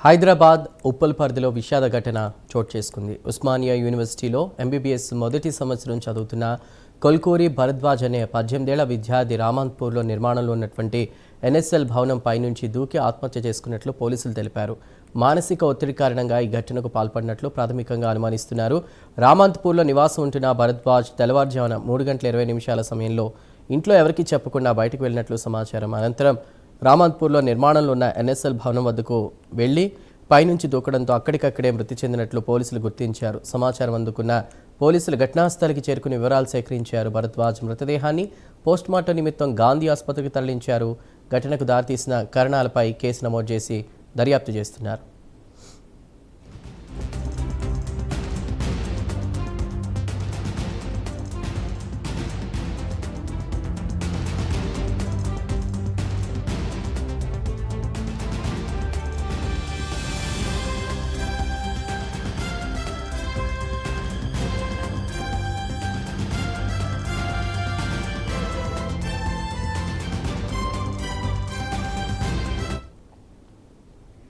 హైదరాబాద్ ఉప్పల్ పరిధిలో విషాద ఘటన చోటు చేసుకుంది. ఉస్మానియా యూనివర్సిటీలో ఎంబీబీఎస్ మొదటి సంవత్సరం చదువుతున్న కొల్కూరి భరద్వాజ్ అనే 18 ఏళ్ల విద్యార్థి రామంత్పూర్లో నిర్మాణంలో ఉన్నటువంటి ఎన్ఎస్ఎల్ భవనం పైనుంచి దూకి ఆత్మహత్య చేసుకున్నట్లు పోలీసులు తెలిపారు. మానసిక ఒత్తిడి కారణంగా ఈ ఘటనకు పాల్పడినట్లు ప్రాథమికంగా అనుమానిస్తున్నారు. రామంత్పూర్లో నివాసం ఉంటున్న భరద్వాజ్ తెల్లవారుజామున 3:20 సమయంలో ఇంట్లో ఎవరికీ చెప్పకుండా బయటకు వెళ్ళినట్లు సమాచారం. అనంతరం రామంత్పూర్లో నిర్మాణంలో ఉన్న ఎన్ఎస్ఎల్ భవనం వద్దకు వెళ్లి పైనుంచి దూకడంతో అక్కడికక్కడే మృతి చెందినట్లు పోలీసులు గుర్తించారు. సమాచారం అందుకున్న పోలీసులు ఘటనాస్థలికి చేరుకుని వివరాలు సేకరించారు. భరద్వాజ్ మృతదేహాన్ని పోస్టుమార్టం నిమిత్తం గాంధీ ఆసుపత్రికి తరలించారు. ఘటనకు దారితీసిన కారణాలపై కేసు నమోదు చేసి దర్యాప్తు చేస్తున్నారు.